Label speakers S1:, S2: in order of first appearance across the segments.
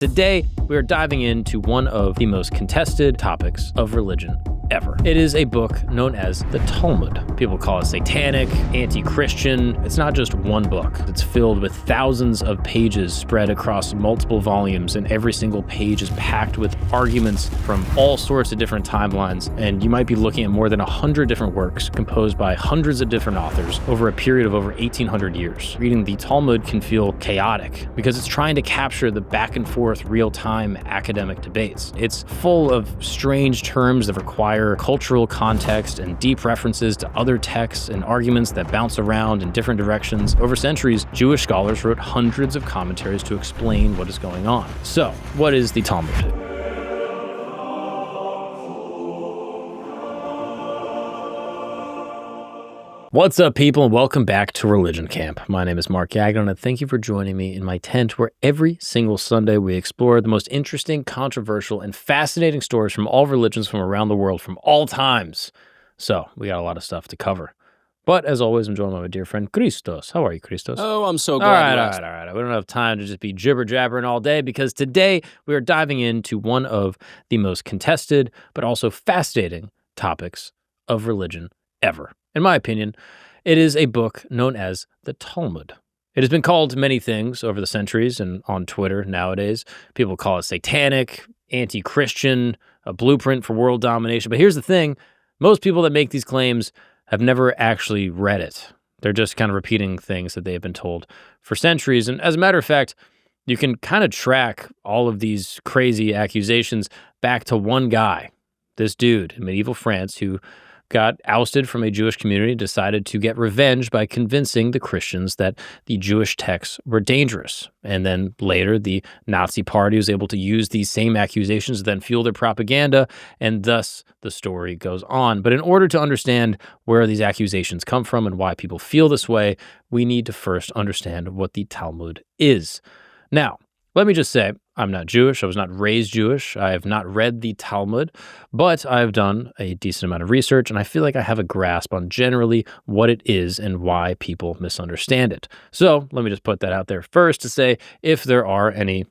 S1: Today, we are diving into one of the most contested topics of religion ever. It is a book known as the Talmud. People call it satanic, anti-Christian. It's not just one book. It's filled with thousands of pages spread across multiple volumes, and every single page is packed with arguments from all sorts of different timelines. And you might be looking at more than 100 different works composed by hundreds of different authors over a period of over 1,800 years. Reading the Talmud can feel chaotic because it's trying to capture the back and forth real-time academic debates. It's full of strange terms that require cultural context and deep references to other texts and arguments that bounce around in different directions. Over centuries, Jewish scholars wrote hundreds of commentaries to explain what is going on. So, what is the Talmud? What's up, people, and welcome back to Religion Camp. My name is Mark Gagnon, and thank you for joining me in my tent where every single Sunday we explore the most interesting, controversial, and fascinating stories from all religions from around the world from all times. So, we got a lot of stuff to cover. But, as always, I'm joined by my dear friend, Christos. How are you, Christos?
S2: Oh, I'm so glad.
S1: All right. We don't have time to just be jibber-jabbering all day because today we are diving into one of the most contested, but also fascinating topics of religion ever. In my opinion, it is a book known as the Talmud. It has been called many things over the centuries, and on Twitter nowadays, people call it satanic, anti-Christian, a blueprint for world domination. But here's the thing, most people that make these claims have never actually read it. They're just kind of repeating things that they have been told for centuries. And as a matter of fact, you can kind of track all of these crazy accusations back to one guy, this dude in medieval France who got ousted from a Jewish community, decided to get revenge by convincing the Christians that the Jewish texts were dangerous. And then later, the Nazi party was able to use these same accusations to then fuel their propaganda, and thus the story goes on. But in order to understand where these accusations come from and why people feel this way, we need to first understand what the Talmud is. Now, let me just say, I'm not Jewish. I was not raised Jewish. I have not read the Talmud, but I've done a decent amount of research, and I feel like I have a grasp on generally what it is and why people misunderstand it. So let me just put that out there first to say, if there are any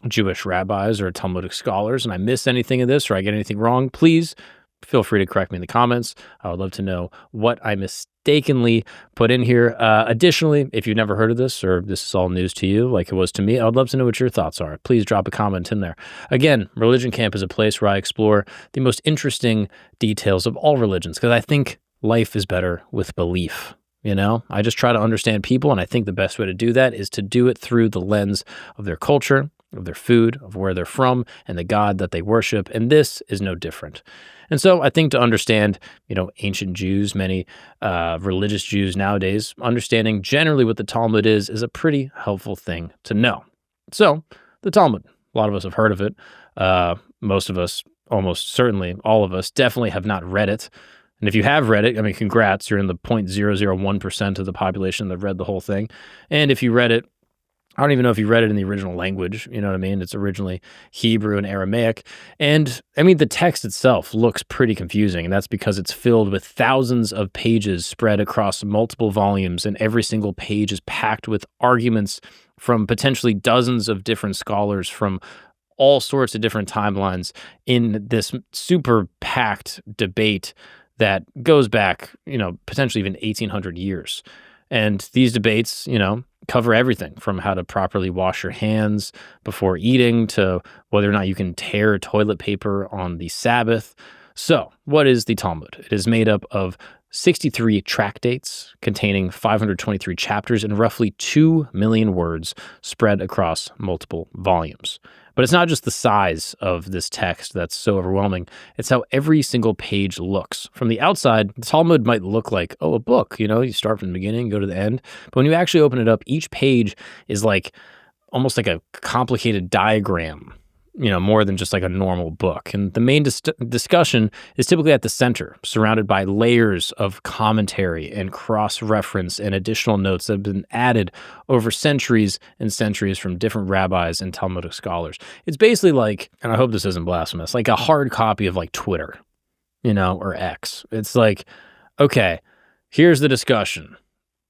S1: Jewish rabbis or Talmudic scholars and I miss anything of this or I get anything wrong, please feel free to correct me in the comments. I would love to know what I mistakenly put in here. Additionally, if you've never heard of this or this is all news to you like it was to me, I would love to know what your thoughts are. Please drop a comment in there. Again, Religion Camp is a place where I explore the most interesting details of all religions because I think life is better with belief. You know, I just try to understand people, and I think the best way to do that is to do it through the lens of their culture, of their food, of where they're from, and the God that they worship, and this is no different. And so I think to understand, ancient Jews, many religious Jews nowadays, understanding generally what the Talmud is a pretty helpful thing to know. So, the Talmud, a lot of us have heard of it. Most of us, almost certainly all of us, definitely have not read it. And if you have read it, congrats, you're in the 0.001% of the population that read the whole thing. And if you read it, I don't even know if you read it in the original language, you know what I mean? It's originally Hebrew and Aramaic. And the text itself looks pretty confusing, and that's because it's filled with thousands of pages spread across multiple volumes, and every single page is packed with arguments from potentially dozens of different scholars from all sorts of different timelines in this super packed debate that goes back, potentially even 1,800 years. And these debates, cover everything from how to properly wash your hands before eating to whether or not you can tear toilet paper on the Sabbath. So, what is the Talmud? It is made up of 63 tractates containing 523 chapters and roughly 2 million words spread across multiple volumes. But it's not just the size of this text that's so overwhelming. It's how every single page looks. From the outside, the Talmud might look like, a book. You start from the beginning, go to the end. But when you actually open it up, each page is almost like a complicated diagram, more than just like a normal book. And the main discussion is typically at the center, surrounded by layers of commentary and cross-reference and additional notes that have been added over centuries and centuries from different rabbis and Talmudic scholars. It's basically like, and I hope this isn't blasphemous, like a hard copy of Twitter, or X. It's like, okay, here's the discussion.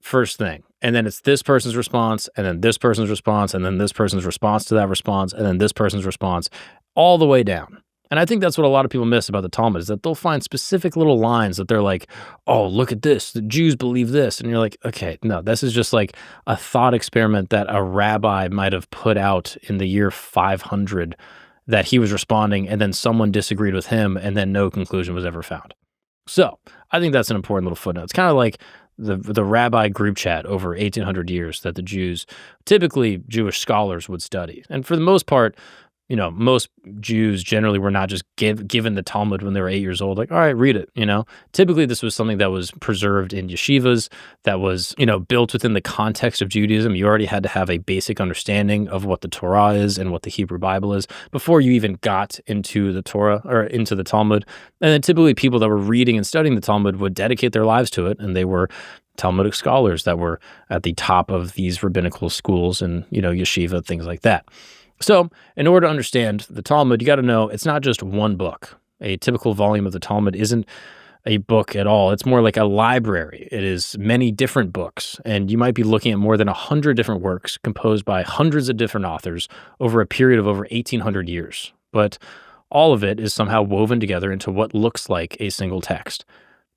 S1: First thing. And then it's this person's response, and then this person's response, and then this person's response to that response, and then this person's response, all the way down. And I think that's what a lot of people miss about the Talmud, is that they'll find specific little lines that they're like, oh, look at this, the Jews believe this. And you're like, okay, no, this is just like a thought experiment that a rabbi might have put out in the year 500 that he was responding, and then someone disagreed with him, and then no conclusion was ever found. So I think that's an important little footnote. It's kind of like the rabbi group chat over 1,800 years that the Jews, typically Jewish scholars, would study. And for the most part, most Jews generally were not just given the Talmud when they were 8 years old, like, all right, read it, Typically, this was something that was preserved in yeshivas, that was, built within the context of Judaism. You already had to have a basic understanding of what the Torah is and what the Hebrew Bible is before you even got into the Torah or into the Talmud. And then typically people that were reading and studying the Talmud would dedicate their lives to it, and they were Talmudic scholars that were at the top of these rabbinical schools and, yeshiva, things like that. So in order to understand the Talmud, you got to know it's not just one book. A typical volume of the Talmud isn't a book at all. It's more like a library. It is many different books, and you might be looking at more than 100 different works composed by hundreds of different authors over a period of over 1,800 years. But all of it is somehow woven together into what looks like a single text,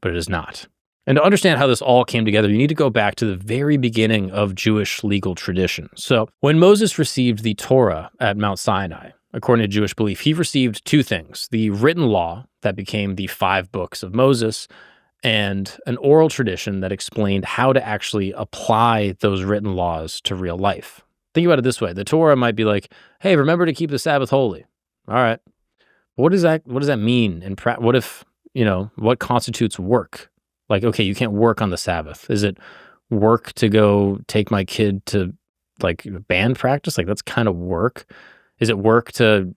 S1: but it is not. And to understand how this all came together, you need to go back to the very beginning of Jewish legal tradition. So when Moses received the Torah at Mount Sinai, according to Jewish belief, he received two things: the written law that became the 5 books of Moses, and an oral tradition that explained how to actually apply those written laws to real life. Think about it this way. The Torah might be like, hey, remember to keep the Sabbath holy. All right. What does that mean? And what if, what constitutes work? Like, okay, you can't work on the Sabbath. Is it work to go take my kid to like band practice? Like, that's kind of work. Is it work to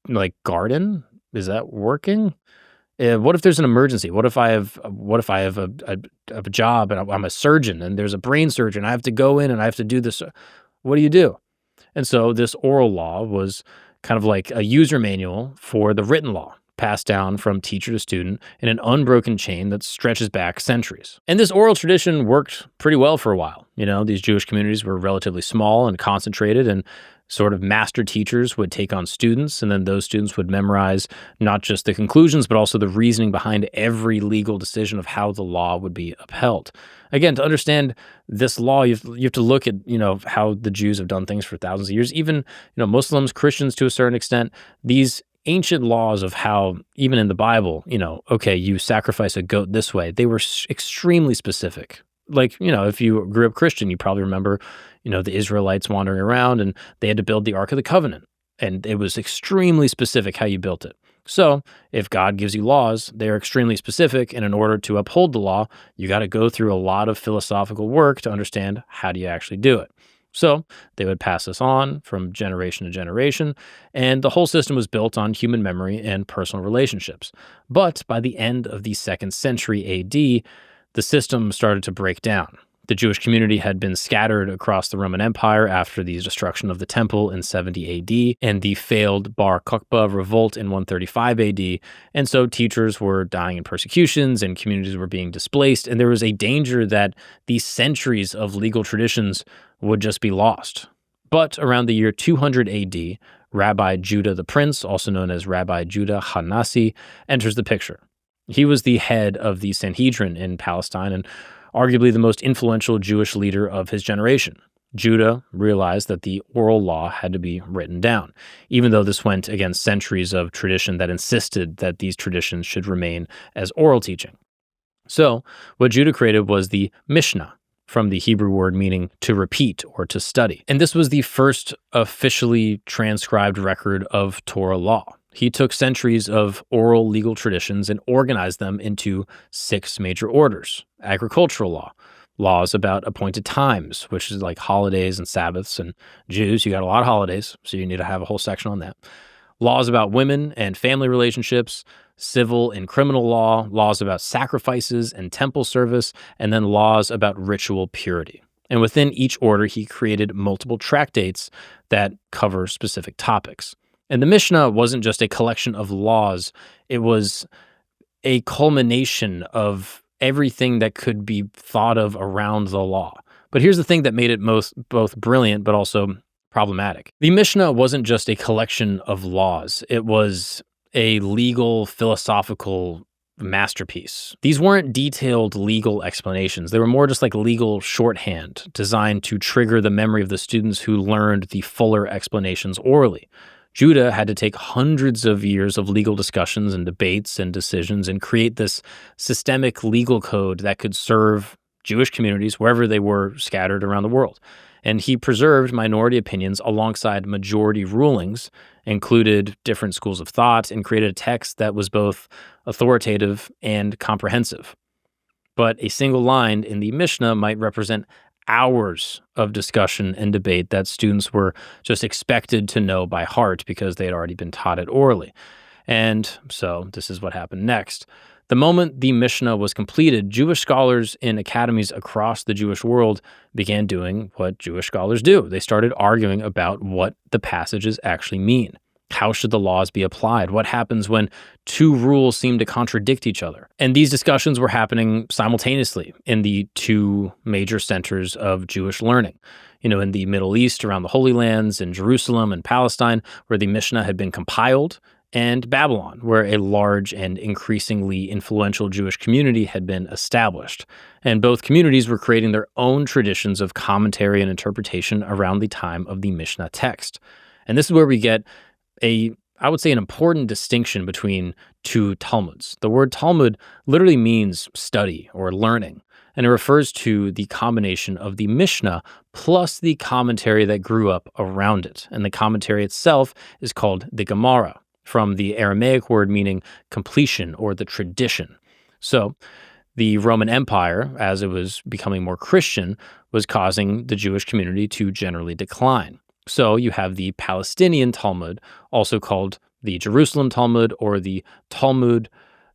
S1: like garden? Is that working? What if there's an emergency? What if I have a job and I'm a surgeon and there's a brain surgeon? I have to go in and I have to do this. What do you do? And so this oral law was kind of like a user manual for the written law, passed down from teacher to student in an unbroken chain that stretches back centuries. And this oral tradition worked pretty well for a while. These Jewish communities were relatively small and concentrated, and sort of master teachers would take on students, and then those students would memorize not just the conclusions, but also the reasoning behind every legal decision of how the law would be upheld. Again, to understand this law, you have to look at, how the Jews have done things for thousands of years. Even, Muslims, Christians to a certain extent, these ancient laws of how, even in the Bible, okay, you sacrifice a goat this way, they were extremely specific. Like, if you grew up Christian, you probably remember, the Israelites wandering around and they had to build the Ark of the Covenant. And it was extremely specific how you built it. So if God gives you laws, they're extremely specific. And in order to uphold the law, you got to go through a lot of philosophical work to understand how do you actually do it. So they would pass this on from generation to generation, and the whole system was built on human memory and personal relationships. But by the end of the 2nd century AD, the system started to break down. The Jewish community had been scattered across the Roman Empire after the destruction of the temple in 70 AD and the failed Bar Kokhba revolt in 135 AD. And so teachers were dying in persecutions and communities were being displaced. And there was a danger that these centuries of legal traditions would just be lost. But around the year 200 AD, Rabbi Judah the Prince, also known as Rabbi Judah Hanasi, enters the picture. He was the head of the Sanhedrin in Palestine and arguably the most influential Jewish leader of his generation. Judah realized that the oral law had to be written down, even though this went against centuries of tradition that insisted that these traditions should remain as oral teaching. So what Judah created was the Mishna, from the Hebrew word meaning to repeat or to study. And this was the first officially transcribed record of Torah law. He took centuries of oral legal traditions and organized them into 6 major orders: agricultural law, laws about appointed times, which is like holidays and Sabbaths, and Jews, you got a lot of holidays, so you need to have a whole section on that. Laws about women and family relationships, civil and criminal law, laws about sacrifices and temple service, and then laws about ritual purity. And within each order, he created multiple tractates that cover specific topics. And the Mishnah wasn't just a collection of laws, it was a culmination of everything that could be thought of around the law. But here's the thing that made it both brilliant but also problematic. The Mishnah wasn't just a collection of laws. It was a legal, philosophical masterpiece. These weren't detailed legal explanations. They were more just like legal shorthand designed to trigger the memory of the students who learned the fuller explanations orally. Judah had to take hundreds of years of legal discussions and debates and decisions and create this systemic legal code that could serve Jewish communities wherever they were scattered around the world. And he preserved minority opinions alongside majority rulings, included different schools of thought, and created a text that was both authoritative and comprehensive. But a single line in the Mishnah might represent hours of discussion and debate that students were just expected to know by heart because they had already been taught it orally. And so this is what happened next. The moment the Mishnah was completed, Jewish scholars in academies across the Jewish world began doing what Jewish scholars do. They started arguing about what the passages actually mean. How should the laws be applied? What happens when two rules seem to contradict each other? And these discussions were happening simultaneously in the two major centers of Jewish learning. In the Middle East, around the Holy Lands, in Jerusalem and Palestine, where the Mishnah had been compiled, and Babylon, where a large and increasingly influential Jewish community had been established. And both communities were creating their own traditions of commentary and interpretation around the time of the Mishnah text. And this is where we get an important distinction between two Talmuds. The word Talmud literally means study or learning, and it refers to the combination of the Mishnah plus the commentary that grew up around it. And the commentary itself is called the Gemara, from the Aramaic word meaning completion or the tradition. So the Roman Empire, as it was becoming more Christian, was causing the Jewish community to generally decline. So you have the Palestinian Talmud, also called the Jerusalem Talmud or the Talmud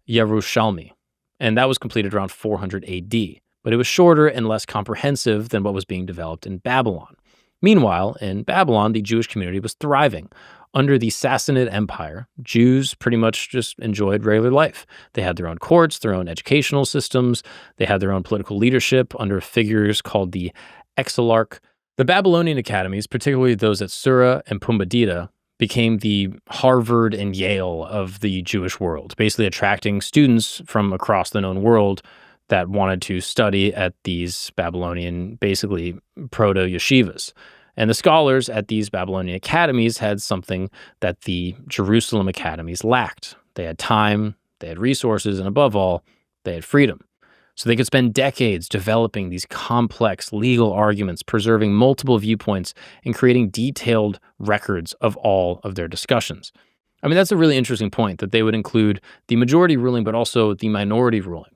S1: Yerushalmi. And that was completed around 400 AD, but it was shorter and less comprehensive than what was being developed in Babylon. Meanwhile, in Babylon, the Jewish community was thriving. Under the Sassanid Empire, Jews pretty much just enjoyed regular life. They had their own courts, their own educational systems. They had their own political leadership under figures called the Exarch. The Babylonian academies, particularly those at Sura and Pumbedita, became the Harvard and Yale of the Jewish world, basically attracting students from across the known world that wanted to study at these Babylonian, basically proto-yeshivas. And the scholars at these Babylonian academies had something that the Jerusalem academies lacked. They had time, they had resources, and above all, they had freedom. So they could spend decades developing these complex legal arguments, preserving multiple viewpoints, and creating detailed records of all of their discussions. I mean, that's a really interesting point, that they would include the majority ruling, but also the minority ruling.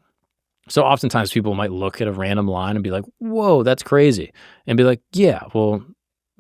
S1: So oftentimes people might look at a random line and be like, whoa, that's crazy. And be like, yeah, well,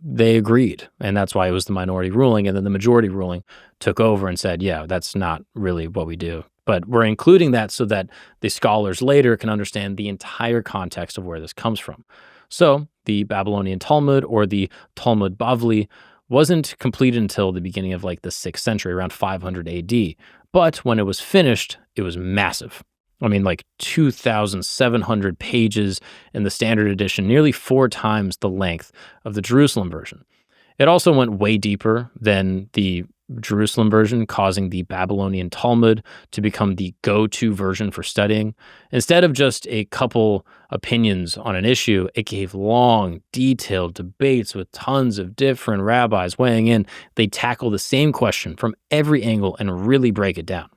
S1: they agreed. And that's why it was the minority ruling. And then the majority ruling took over and said, yeah, that's not really what we do. But we're including that so that the scholars later can understand the entire context of where this comes from. So the Babylonian Talmud, or the Talmud Bavli, wasn't completed until the beginning of the 6th century, around 500 AD. But when it was finished, it was massive. I mean, 2,700 pages in the standard edition, nearly 4 times the length of the Jerusalem version. It also went way deeper than the Jerusalem version, causing the Babylonian Talmud to become the go-to version for studying. Instead of just a couple opinions on an issue, it gave long, detailed debates with tons of different rabbis weighing in. They tackle the same question from every angle and really break it down.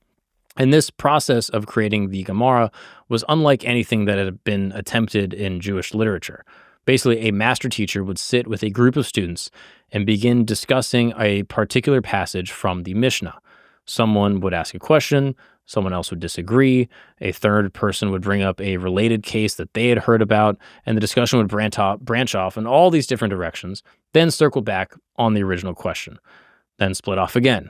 S1: And this process of creating the Gemara was unlike anything that had been attempted in Jewish literature. Basically, a master teacher would sit with a group of students and begin discussing a particular passage from the Mishnah. Someone would ask a question, someone else would disagree, a third person would bring up a related case that they had heard about, and the discussion would branch off in all these different directions, then circle back on the original question, then split off again.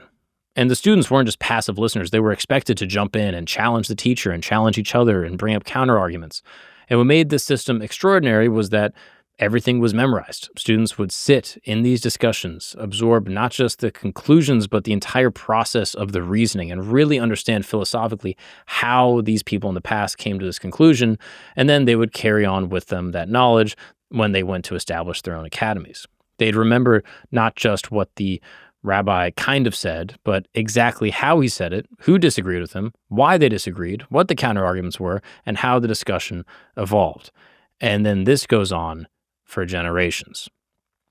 S1: And the students weren't just passive listeners. They were expected to jump in and challenge the teacher and challenge each other and bring up counter arguments. And what made this system extraordinary was that everything was memorized. Students would sit in these discussions, absorb not just the conclusions, but the entire process of the reasoning, and really understand philosophically how these people in the past came to this conclusion. And then they would carry on with them that knowledge when they went to establish their own academies. They'd remember not just what the rabbi kind of said, but exactly how he said it, who disagreed with him, why they disagreed, what the counterarguments were, and how the discussion evolved. And then this goes on for generations.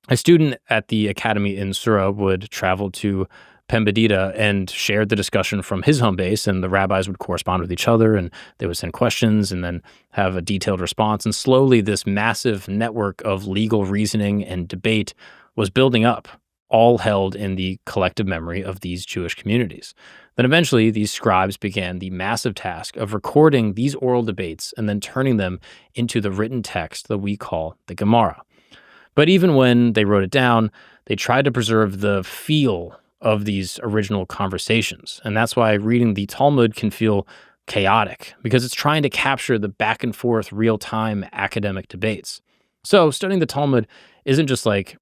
S1: A student at the academy in Sura would travel to Pembedita and shared the discussion from his home base, and the rabbis would correspond with each other, and they would send questions and then have a detailed response. And slowly, this massive network of legal reasoning and debate was building up, all held in the collective memory of these Jewish communities. Then eventually, these scribes began the massive task of recording these oral debates and then turning them into the written text that we call the Gemara. But even when they wrote it down, they tried to preserve the feel of these original conversations. And that's why reading the Talmud can feel chaotic, because it's trying to capture the back and forth real-time academic debates. So studying the Talmud isn't just like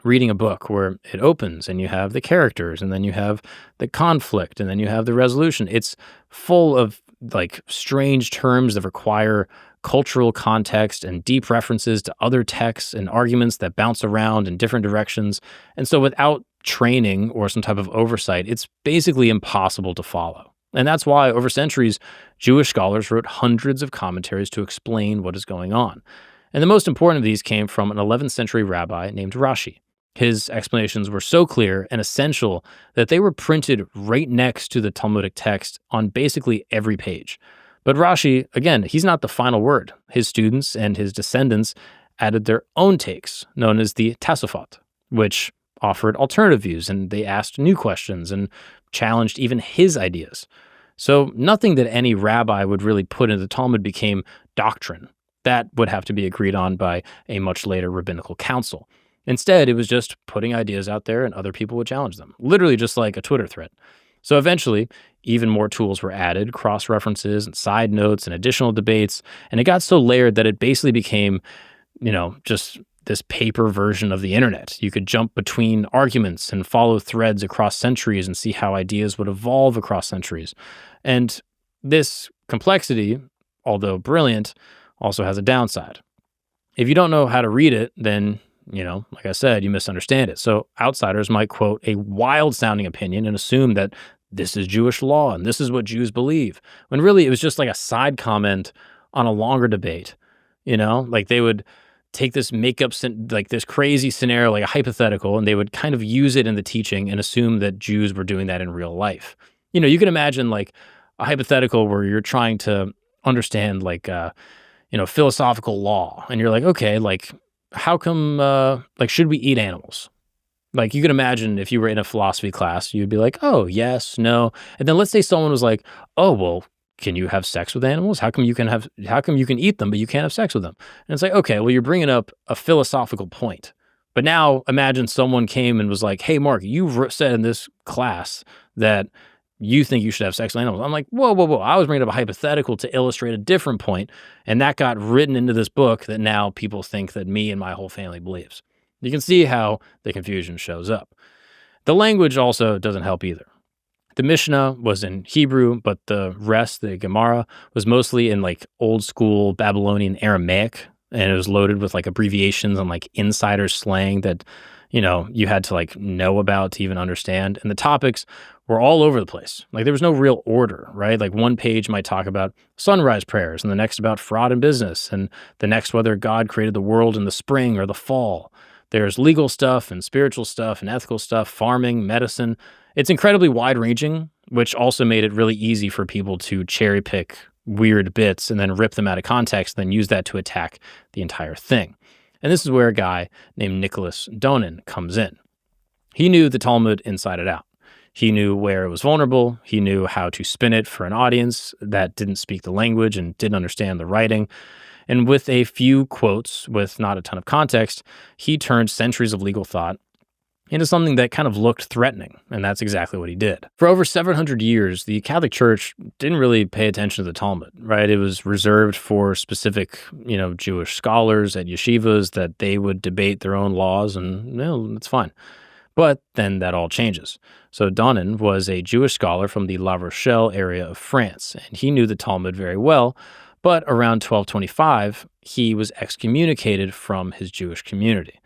S1: reading a book where it opens and you have the characters and then you have the conflict and then you have the resolution. It's full of like strange terms that require cultural context and deep references to other texts and arguments that bounce around in different directions. And so without training or some type of oversight, it's basically impossible to follow. And that's why over centuries, Jewish scholars wrote hundreds of commentaries to explain what is going on. And the most important of these came from an 11th century rabbi named Rashi. His explanations were so clear and essential that they were printed right next to the Talmudic text on basically every page. But Rashi, again, he's not the final word. His students and his descendants added their own takes, known as the Tosafot, which offered alternative views, and they asked new questions and challenged even his ideas. So nothing that any rabbi would really put into the Talmud became doctrine. That would have to be agreed on by a much later rabbinical council. Instead, it was just putting ideas out there and other people would challenge them, literally just like a Twitter thread. So eventually, even more tools were added, cross-references and side notes and additional debates, and it got so layered that it basically became, just this paper version of the internet. You could jump between arguments and follow threads across centuries and see how ideas would evolve across centuries. And this complexity, although brilliant, also has a downside. If you don't know how to read it, then like I said, you misunderstand it. So outsiders might quote a wild-sounding opinion and assume that this is Jewish law and this is what Jews believe, when really it was just like a side comment on a longer debate. Like they would take this like this crazy scenario, like a hypothetical, and they would kind of use it in the teaching and assume that Jews were doing that in real life. You can imagine like a hypothetical where you're trying to understand like, philosophical law, and you're like, okay, like, how come, should we eat animals? Like, you could imagine if you were in a philosophy class, you'd be like, oh, yes, no. And then let's say someone was like, oh, well, can you have sex with animals? How come you can eat them, but you can't have sex with them? And it's like, okay, well, you're bringing up a philosophical point. But now imagine someone came and was like, hey, Mark, you said in this class that you think you should have sex with animals. I'm like, whoa. I was bringing up a hypothetical to illustrate a different point, and that got written into this book that now people think that me and my whole family believes. You can see how the confusion shows up. The language also doesn't help either. The Mishna was in Hebrew, but the rest, the Gemara, was mostly in like old school Babylonian Aramaic, and it was loaded with like abbreviations and like insider slang that, you had to like know about to even understand. And the topics were all over the place. Like there was no real order, right? Like one page might talk about sunrise prayers and the next about fraud in business and the next whether God created the world in the spring or the fall. There's legal stuff and spiritual stuff and ethical stuff, farming, medicine. It's incredibly wide-ranging, which also made it really easy for people to cherry pick weird bits and then rip them out of context and then use that to attack the entire thing. And this is where a guy named Nicholas Donin comes in. He knew the Talmud inside and out. He knew where it was vulnerable. He knew how to spin it for an audience that didn't speak the language and didn't understand the writing. And with a few quotes, with not a ton of context, he turned centuries of legal thought into something that kind of looked threatening, and that's exactly what he did. For over 700 years, the Catholic Church didn't really pay attention to the Talmud, right? It was reserved for specific, Jewish scholars at yeshivas that they would debate their own laws, and, it's fine. But then that all changes. So Donin was a Jewish scholar from the La Rochelle area of France, and he knew the Talmud very well, but around 1225, he was excommunicated from his Jewish community.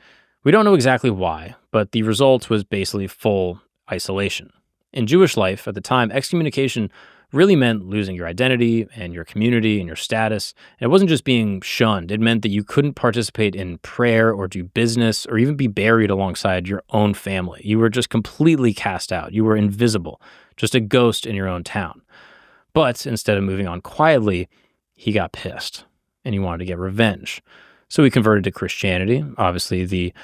S1: We don't know exactly why, but the result was basically full isolation. In Jewish life at the time, excommunication really meant losing your identity and your community and your status. And it wasn't just being shunned. It meant that you couldn't participate in prayer or do business or even be buried alongside your own family. You were just completely cast out. You were invisible, just a ghost in your own town. But instead of moving on quietly, he got pissed and he wanted to get revenge. So he converted to Christianity, obviously the,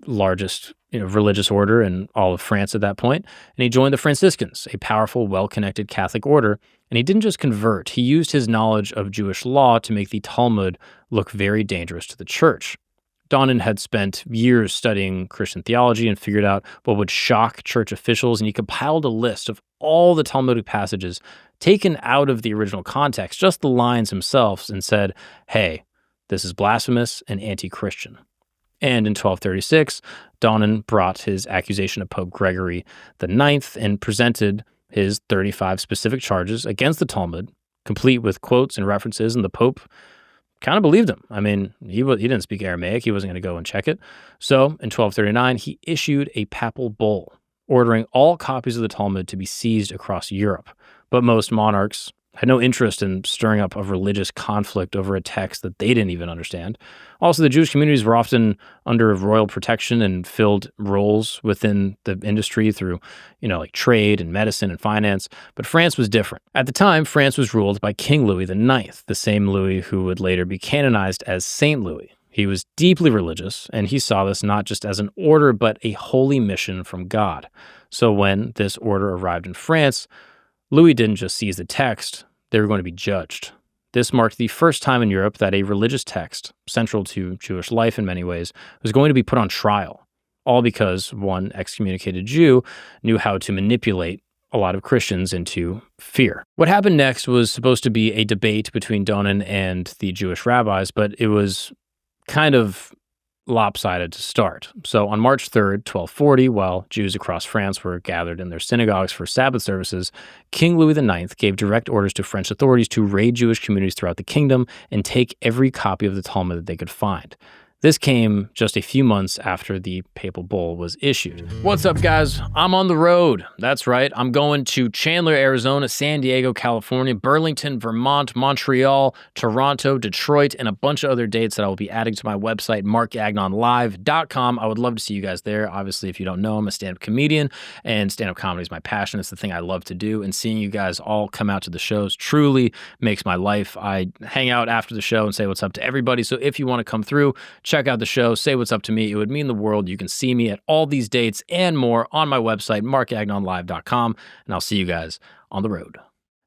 S1: largest, religious order in all of France at that point, and he joined the Franciscans, a powerful, well-connected Catholic order. And he didn't just convert, he used his knowledge of Jewish law to make the Talmud look very dangerous to the church. Donin had spent years studying Christian theology and figured out what would shock church officials, and he compiled a list of all the Talmudic passages taken out of the original context, just the lines themselves, and said, hey, this is blasphemous and anti-Christian. And in 1236, Donin brought his accusation of Pope Gregory IX and presented his 35 specific charges against the Talmud, complete with quotes and references, and the Pope kind of believed him. I mean, he didn't speak Aramaic. He wasn't going to go and check it. So in 1239, he issued a papal bull ordering all copies of the Talmud to be seized across Europe. But most monarchs had no interest in stirring up a religious conflict over a text that they didn't even understand. Also, the Jewish communities were often under royal protection and filled roles within the industry through, like trade and medicine and finance. But France was different. At the time, France was ruled by King Louis IX, the same Louis who would later be canonized as Saint Louis. He was deeply religious, and he saw this not just as an order, but a holy mission from God. So when this order arrived in France, Louis didn't just seize the text, they were going to be judged. This marked the first time in Europe that a religious text, central to Jewish life in many ways, was going to be put on trial, all because one excommunicated Jew knew how to manipulate a lot of Christians into fear. What happened next was supposed to be a debate between Donin and the Jewish rabbis, but it was kind of lopsided to start. So on March 3rd, 1240, while Jews across France were gathered in their synagogues for Sabbath services, King Louis IX gave direct orders to French authorities to raid Jewish communities throughout the kingdom and take every copy of the Talmud that they could find. This came just a few months after the papal bull was issued. What's up, guys? I'm on the road. That's right. I'm going to Chandler, Arizona, San Diego, California, Burlington, Vermont, Montreal, Toronto, Detroit, and a bunch of other dates that I will be adding to my website, markgagnonlive.com. I would love to see you guys there. Obviously, if you don't know, I'm a stand-up comedian, and stand-up comedy is my passion. It's the thing I love to do, and seeing you guys all come out to the shows truly makes my life. I hang out after the show and say what's up to everybody, so if you want to come through, check out the show, say what's up to me. It would mean the world. You can see me at all these dates and more on my website, markgagnonlive.com, and I'll see you guys on the road.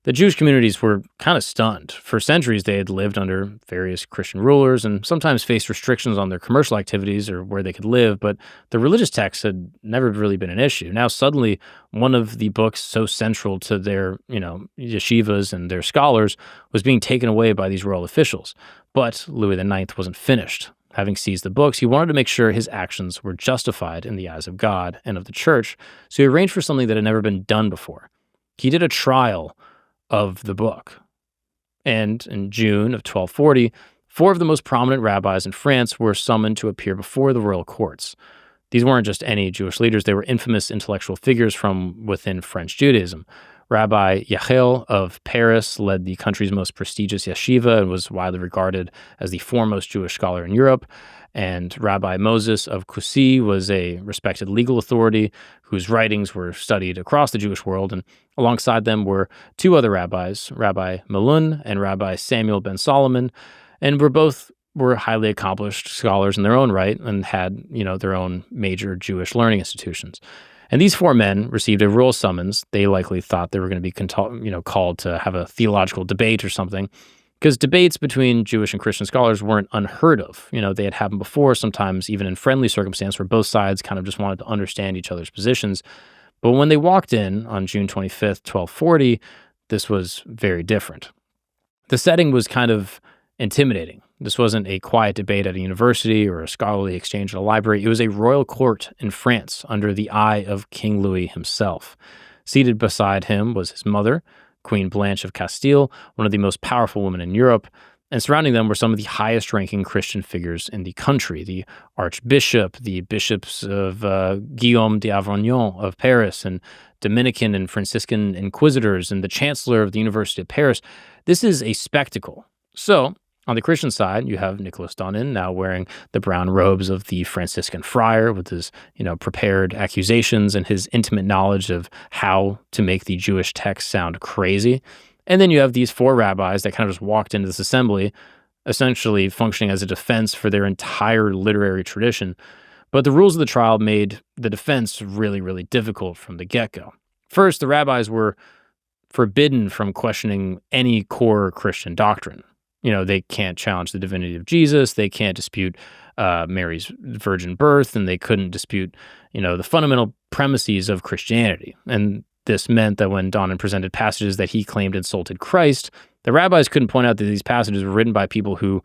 S1: The Jewish communities were kind of stunned. For centuries, they had lived under various Christian rulers and sometimes faced restrictions on their commercial activities or where they could live, but the religious texts had never really been an issue. Now, suddenly, one of the books so central to their, yeshivas and their scholars was being taken away by these royal officials. But Louis IX wasn't finished. Having seized the books, he wanted to make sure his actions were justified in the eyes of God and of the church, so he arranged for something that had never been done before. He did a trial of the book. And in June of 1240, 4 of the most prominent rabbis in France were summoned to appear before the royal courts. These weren't just any Jewish leaders, they were infamous intellectual figures from within French Judaism. Rabbi Yechiel of Paris led the country's most prestigious yeshiva and was widely regarded as the foremost Jewish scholar in Europe. And Rabbi Moses of Coucy was a respected legal authority whose writings were studied across the Jewish world. And alongside them were 2 other rabbis, Rabbi Malun and Rabbi Samuel ben Solomon, and were highly accomplished scholars in their own right and had, their own major Jewish learning institutions. And these 4 men received a royal summons. They likely thought they were going to be called to have a theological debate or something, because debates between Jewish and Christian scholars weren't unheard of. They had happened before, sometimes even in friendly circumstance, where both sides kind of just wanted to understand each other's positions. But when they walked in on June 25th, 1240, this was very different. The setting was kind of intimidating. This wasn't a quiet debate at a university or a scholarly exchange at a library. It was a royal court in France under the eye of King Louis himself. Seated beside him was his mother, Queen Blanche of Castile, one of the most powerful women in Europe. And surrounding them were some of the highest-ranking Christian figures in the country, the archbishop, the bishops of Guillaume d'Avignon of Paris, and Dominican and Franciscan inquisitors, and the chancellor of the University of Paris. This is a spectacle. So, on the Christian side, you have Nicholas Donin now wearing the brown robes of the Franciscan friar with his, prepared accusations and his intimate knowledge of how to make the Jewish text sound crazy. And then you have these four rabbis that kind of just walked into this assembly, essentially functioning as a defense for their entire literary tradition. But the rules of the trial made the defense really, really difficult from the get-go. First, the rabbis were forbidden from questioning any core Christian doctrine. They can't challenge the divinity of Jesus, they can't dispute Mary's virgin birth, and they couldn't dispute, the fundamental premises of Christianity. And this meant that when Donin presented passages that he claimed insulted Christ, the rabbis couldn't point out that these passages were written by people who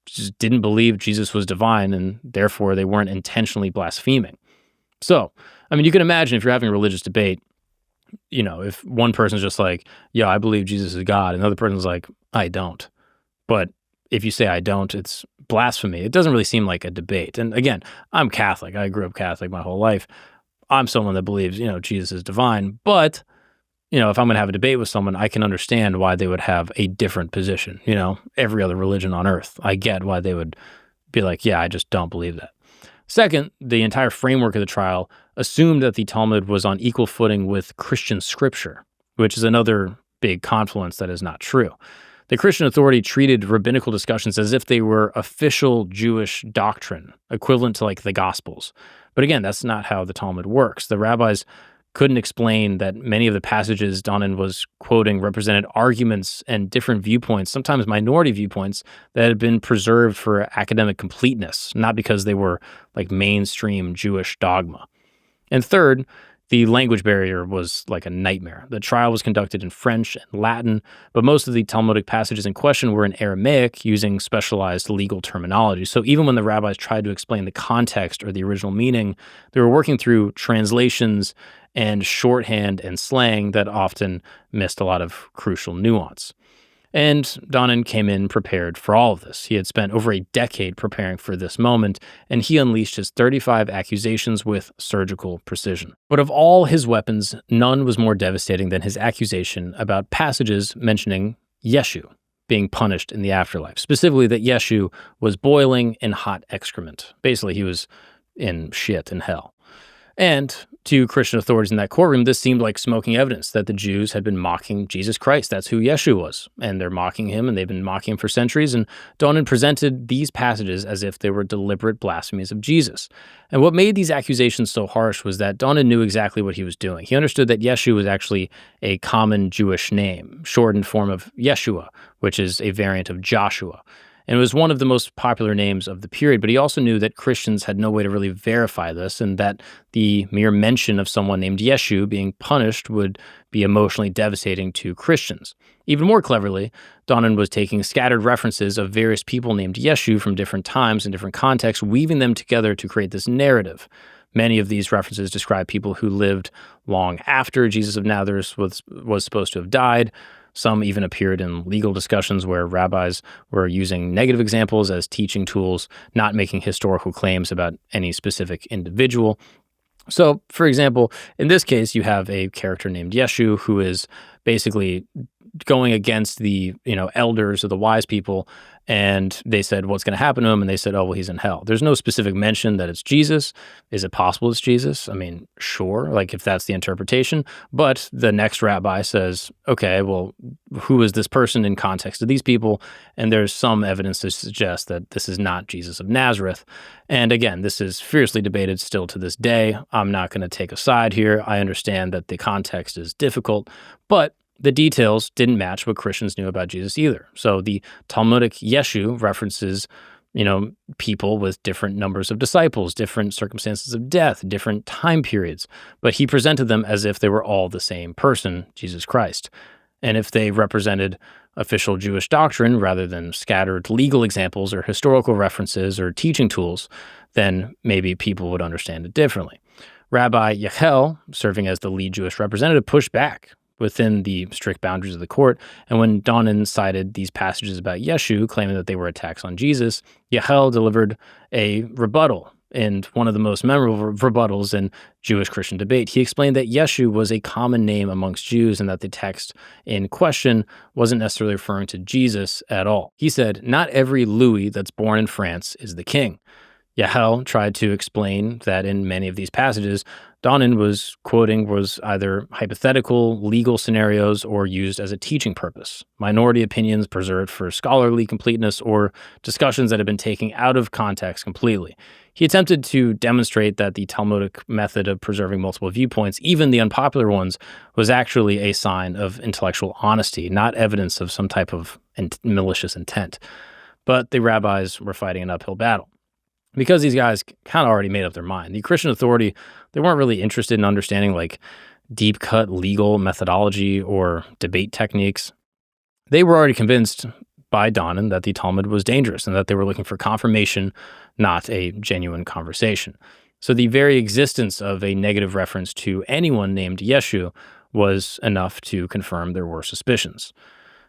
S1: just didn't believe Jesus was divine, and therefore they weren't intentionally blaspheming. So, you can imagine if you're having a religious debate, if one person's just like, yeah, I believe Jesus is God, and another person's like, I don't. But if you say I don't, it's blasphemy. It doesn't really seem like a debate. And again, I'm Catholic. I grew up Catholic my whole life. I'm someone that believes, Jesus is divine. But, if I'm going to have a debate with someone, I can understand why they would have a different position. Every other religion on earth, I get why they would be like, yeah, I just don't believe that. Second, the entire framework of the trial assumed that the Talmud was on equal footing with Christian scripture, which is another big confluence that is not true. The Christian authority treated rabbinical discussions as if they were official Jewish doctrine, equivalent to like the Gospels. But again, that's not how the Talmud works. The rabbis couldn't explain that many of the passages Donin was quoting represented arguments and different viewpoints, sometimes minority viewpoints, that had been preserved for academic completeness, not because they were like mainstream Jewish dogma. And third, the language barrier was like a nightmare. The trial was conducted in French and Latin, but most of the Talmudic passages in question were in Aramaic, using specialized legal terminology. So even when the rabbis tried to explain the context or the original meaning, they were working through translations and shorthand and slang that often missed a lot of crucial nuance. And Donin came in prepared for all of this. He had spent over a decade preparing for this moment, and he unleashed his 35 accusations with surgical precision. But of all his weapons, none was more devastating than his accusation about passages mentioning Yeshu being punished in the afterlife, specifically that Yeshu was boiling in hot excrement. Basically, he was in shit in hell. And to Christian authorities in that courtroom, this seemed like smoking evidence that the Jews had been mocking Jesus Christ. That's who Yeshu was. And they're mocking him, and they've been mocking him for centuries. And Donin presented these passages as if they were deliberate blasphemies of Jesus. And what made these accusations so harsh was that Donin knew exactly what he was doing. He understood that Yeshu was actually a common Jewish name, shortened form of Yeshua, which is a variant of Joshua. And it was one of the most popular names of the period, but he also knew that Christians had no way to really verify this, and that the mere mention of someone named Yeshu being punished would be emotionally devastating to Christians. Even more cleverly, Donin was taking scattered references of various people named Yeshu from different times and different contexts, weaving them together to create this narrative. Many of these references describe people who lived long after Jesus of Nazareth was supposed to have died. Some even appeared in legal discussions where rabbis were using negative examples as teaching tools, not making historical claims about any specific individual. So, for example, in this case, you have a character named Yeshu who is basically going against the elders or the wise people, and they said, what's going to happen to him? And they said, oh, well, he's in hell. There's no specific mention that it's Jesus. Is it possible it's Jesus? I mean, sure, like if that's the interpretation. But the next rabbi says, okay, well, who is this person in context of these people? And there's some evidence to suggest that this is not Jesus of Nazareth. And again, this is fiercely debated still to this day. I'm not going to take a side here. I understand that the context is difficult, but the details didn't match what Christians knew about Jesus either. So the Talmudic Yeshu references, people with different numbers of disciples, different circumstances of death, different time periods. But he presented them as if they were all the same person, Jesus Christ. And if they represented official Jewish doctrine rather than scattered legal examples or historical references or teaching tools, then maybe people would understand it differently. Rabbi Yechel, serving as the lead Jewish representative, pushed back. within the strict boundaries of the court. And when Donin cited these passages about Yeshu, claiming that they were attacks on Jesus, Yahel delivered a rebuttal, and one of the most memorable rebuttals in Jewish-Christian debate. He explained that Yeshu was a common name amongst Jews and that the text in question wasn't necessarily referring to Jesus at all. He said, "Not every Louis that's born in France is the king." Yahel tried to explain that in many of these passages, Donin was quoting was either hypothetical, legal scenarios or used as a teaching purpose, minority opinions preserved for scholarly completeness, or discussions that had been taken out of context completely. He attempted to demonstrate that the Talmudic method of preserving multiple viewpoints, even the unpopular ones, was actually a sign of intellectual honesty, not evidence of some type of malicious intent. But the rabbis were fighting an uphill battle, because these guys kind of already made up their mind. The Christian authority, they weren't really interested in understanding like deep-cut legal methodology or debate techniques. They were already convinced by Donin that the Talmud was dangerous and that they were looking for confirmation, not a genuine conversation. So the very existence of a negative reference to anyone named Yeshu was enough to confirm their worst suspicions.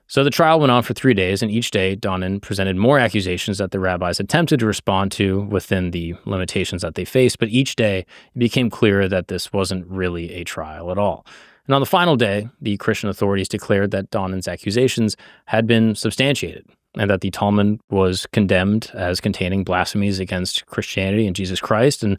S1: So the trial went on for 3 days, and each day Donin presented more accusations that the rabbis attempted to respond to within the limitations that they faced, but each day it became clear that this wasn't really a trial at all. And on the final day, the Christian authorities declared that Donin's accusations had been substantiated and that the Talmud was condemned as containing blasphemies against Christianity and Jesus Christ, and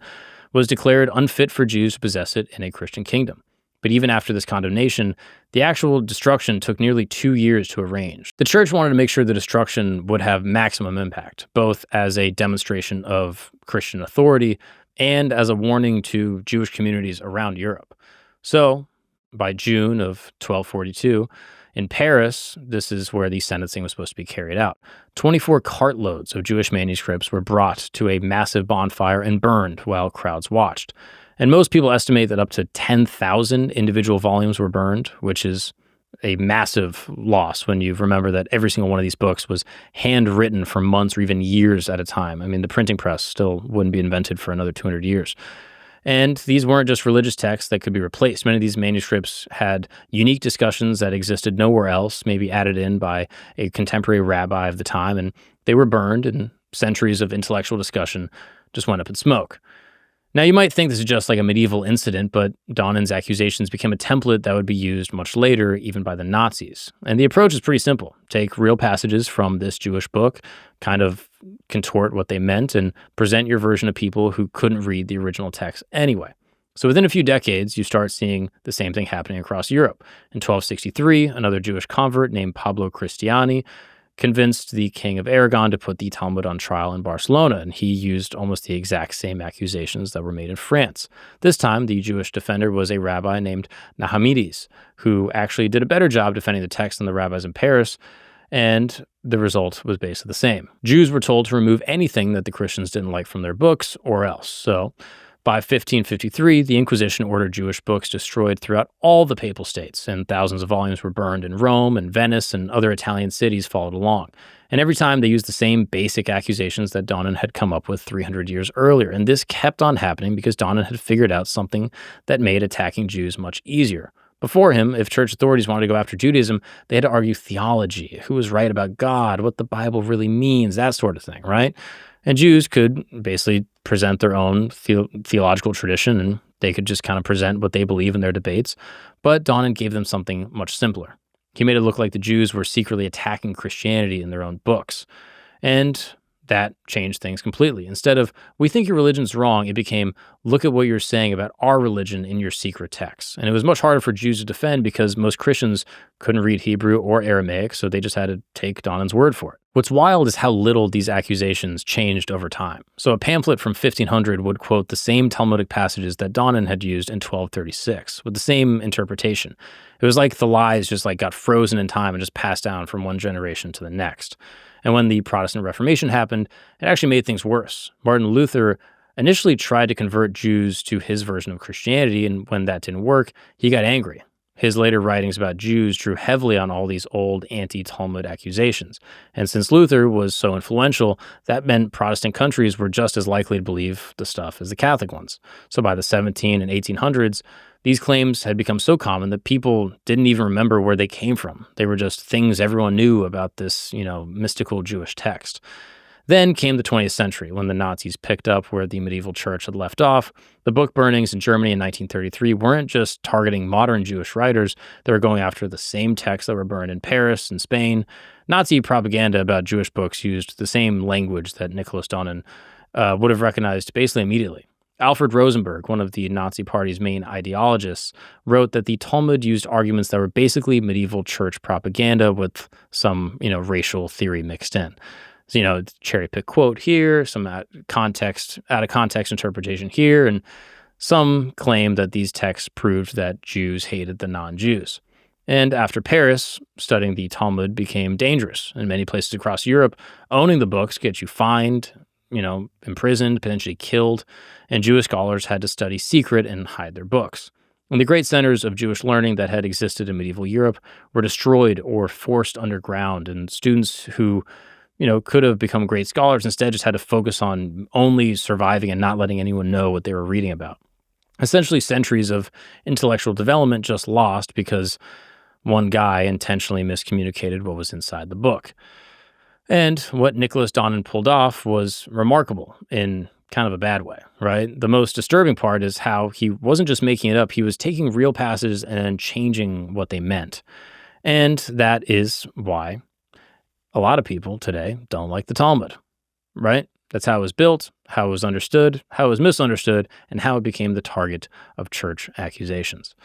S1: was declared unfit for Jews to possess it in a Christian kingdom. But even after this condemnation, the actual destruction took nearly 2 years to arrange. The church wanted to make sure the destruction would have maximum impact, both as a demonstration of Christian authority and as a warning to Jewish communities around Europe. So, by June of 1242, in Paris, this is where the sentencing was supposed to be carried out. 24 cartloads of Jewish manuscripts were brought to a massive bonfire and burned while crowds watched. And most people estimate that up to 10,000 individual volumes were burned, which is a massive loss when you remember that every single one of these books was handwritten for months or even years at a time. I mean, the printing press still wouldn't be invented for another 200 years. And these weren't just religious texts that could be replaced. Many of these manuscripts had unique discussions that existed nowhere else, maybe added in by a contemporary rabbi of the time, and they were burned, and centuries of intellectual discussion just went up in smoke. Now, you might think this is just like a medieval incident, but Donin's accusations became a template that would be used much later, even by the Nazis. And the approach is pretty simple. Take real passages from this Jewish book, kind of contort what they meant, and present your version of people who couldn't read the original text anyway. So within a few decades, you start seeing the same thing happening across Europe. In 1263, another Jewish convert named Pablo Cristiani convinced the king of Aragon to put the Talmud on trial in Barcelona, and he used almost the exact same accusations that were made in France. This time, the Jewish defender was a rabbi named Nahamides, who actually did a better job defending the text than the rabbis in Paris, and the result was basically the same. Jews were told to remove anything that the Christians didn't like from their books or else. So, by 1553, the Inquisition ordered Jewish books destroyed throughout all the papal states, and thousands of volumes were burned in Rome and Venice, and other Italian cities followed along. And every time they used the same basic accusations that Donin had come up with 300 years earlier. And this kept on happening because Donin had figured out something that made attacking Jews much easier. Before him, if church authorities wanted to go after Judaism, they had to argue theology, who was right about God, what the Bible really means, that sort of thing, right? And Jews could basically present their own theological tradition, and they could just kind of present what they believe in their debates. But Donin gave them something much simpler. He made it look like the Jews were secretly attacking Christianity in their own books. And that changed things completely. Instead of, we think your religion's wrong, it became, look at what you're saying about our religion in your secret texts. And it was much harder for Jews to defend because most Christians couldn't read Hebrew or Aramaic, so they just had to take Donin's word for it. What's wild is how little these accusations changed over time. So a pamphlet from 1500 would quote the same Talmudic passages that Donin had used in 1236 with the same interpretation. It was like the lies just got frozen in time and just passed down from one generation to the next. And when the Protestant Reformation happened, it actually made things worse. Martin Luther initially tried to convert Jews to his version of Christianity, and when that didn't work, he got angry. His later writings about Jews drew heavily on all these old anti-Talmud accusations. And since Luther was so influential, that meant Protestant countries were just as likely to believe the stuff as the Catholic ones. So by the 17 and 1800s, these claims had become so common that people didn't even remember where they came from. They were just things everyone knew about this, mystical Jewish text. Then came the 20th century, when the Nazis picked up where the medieval church had left off. The book burnings in Germany in 1933 weren't just targeting modern Jewish writers. They were going after the same texts that were burned in Paris and Spain. Nazi propaganda about Jewish books used the same language that Nicholas Donin would have recognized basically immediately. Alfred Rosenberg, one of the Nazi Party's main ideologists, wrote that the Talmud used arguments that were basically medieval church propaganda with some, racial theory mixed in. So, cherry pick quote here, some out of context interpretation here, and some claim that these texts proved that Jews hated the non-Jews. And after Paris, studying the Talmud became dangerous. In many places across Europe, owning the books gets you fined, imprisoned, potentially killed, and Jewish scholars had to study secret and hide their books. And the great centers of Jewish learning that had existed in medieval Europe were destroyed or forced underground, and students who could have become great scholars instead just had to focus on only surviving and not letting anyone know what they were reading about. Essentially, centuries of intellectual development just lost because one guy intentionally miscommunicated what was inside the book. And what Nicholas Donin pulled off was remarkable in kind of a bad way, right? The most disturbing part is how he wasn't just making it up, he was taking real passages and changing what they meant. And that is why a lot of people today don't like the Talmud, right? That's how it was built, how it was understood, how it was misunderstood, and how it became the target of church accusations.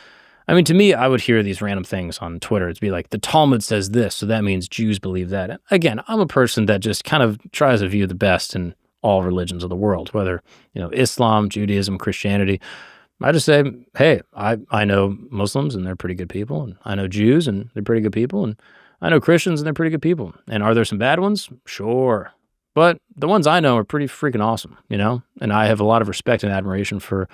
S1: I mean, to me, I would hear these random things on Twitter. It'd be like, the Talmud says this, so that means Jews believe that. And again, I'm a person that just kind of tries to view the best in all religions of the world, whether, Islam, Judaism, Christianity. I just say, hey, I know Muslims and they're pretty good people, and I know Jews and they're pretty good people, and I know Christians and they're pretty good people. And are there some bad ones? Sure. But the ones I know are pretty freaking awesome, And I have a lot of respect and admiration for,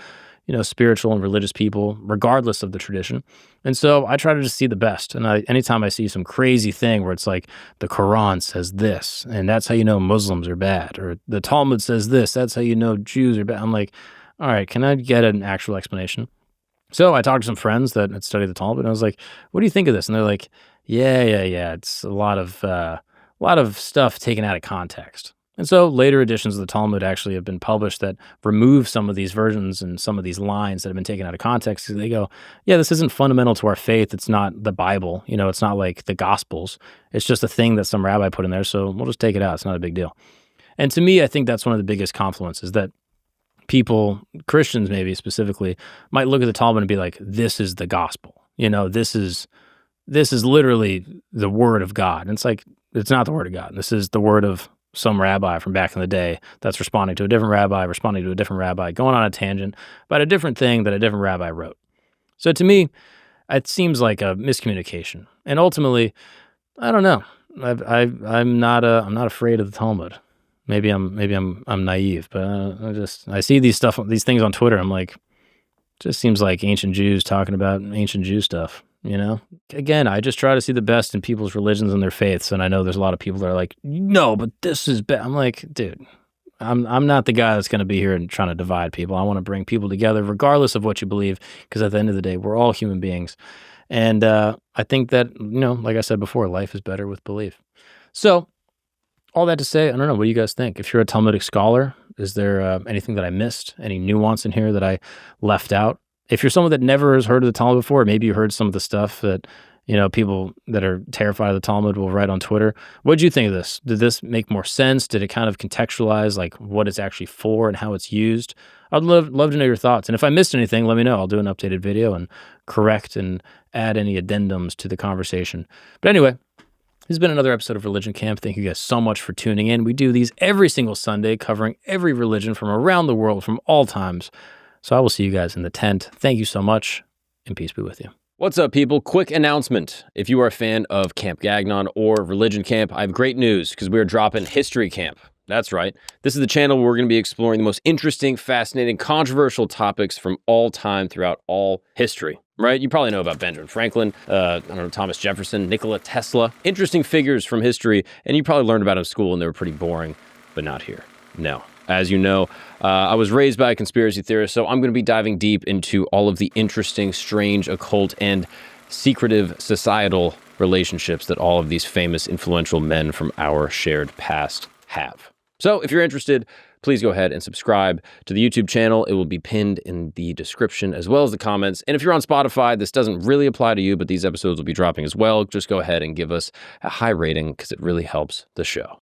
S1: spiritual and religious people, regardless of the tradition. And so I try to just see the best. And anytime I see some crazy thing where it's like the Quran says this, and that's how you know Muslims are bad, or the Talmud says this, that's how you know Jews are bad. I'm like, all right, can I get an actual explanation? So I talked to some friends that had studied the Talmud, and I was like, what do you think of this? And they're like, yeah, it's a lot of stuff taken out of context. And so later editions of the Talmud actually have been published that remove some of these versions and some of these lines that have been taken out of context. They go, yeah, this isn't fundamental to our faith. It's not the Bible. It's not like the Gospels. It's just a thing that some rabbi put in there. So we'll just take it out. It's not a big deal. And to me, I think that's one of the biggest confluences that people, Christians maybe specifically, might look at the Talmud and be like, this is the gospel. This is literally the word of God. And it's like, it's not the word of God. This is the word of some rabbi from back in the day that's responding to a different rabbi, going on a tangent about a different thing that a different rabbi wrote. So to me, it seems like a miscommunication. And ultimately, I don't know. I'm not afraid of the Talmud. Maybe I'm naive, but I see these things on Twitter. I'm like, it just seems like ancient Jews talking about ancient Jew stuff. Again, I just try to see the best in people's religions and their faiths. And I know there's a lot of people that are like, no, but this is bad. I'm like, dude, I'm not the guy that's going to be here and trying to divide people. I want to bring people together regardless of what you believe, because at the end of the day, we're all human beings. And I think that, like I said before, life is better with belief. So all that to say, I don't know, what do you guys think? If you're a Talmudic scholar, is there anything that I missed? Any nuance in here that I left out? If you're someone that never has heard of the Talmud before, maybe you heard some of the stuff that, people that are terrified of the Talmud will write on Twitter. What did you think of this? Did this make more sense? Did it kind of contextualize like what it's actually for and how it's used? I'd love to know your thoughts. And if I missed anything, let me know. I'll do an updated video and correct and add any addendums to the conversation. But anyway, this has been another episode of Religion Camp. Thank you guys so much for tuning in. We do these every single Sunday, covering every religion from around the world, from all times. So I will see you guys in the tent. Thank you so much, and peace be with you. What's up, people? Quick announcement. If you are a fan of Camp Gagnon or Religion Camp, I have great news because we are dropping History Camp. That's right. This is the channel where we're going to be exploring the most interesting, fascinating, controversial topics from all time throughout all history. Right? You probably know about Benjamin Franklin, Thomas Jefferson, Nikola Tesla. Interesting figures from history, and you probably learned about them in school, and they were pretty boring, but not here. No. As you know, I was raised by a conspiracy theorist, so I'm going to be diving deep into all of the interesting, strange, occult, and secretive societal relationships that all of these famous, influential men from our shared past have. So if you're interested, please go ahead and subscribe to the YouTube channel. It will be pinned in the description as well as the comments. And if you're on Spotify, this doesn't really apply to you, but these episodes will be dropping as well. Just go ahead and give us a high rating because it really helps the show.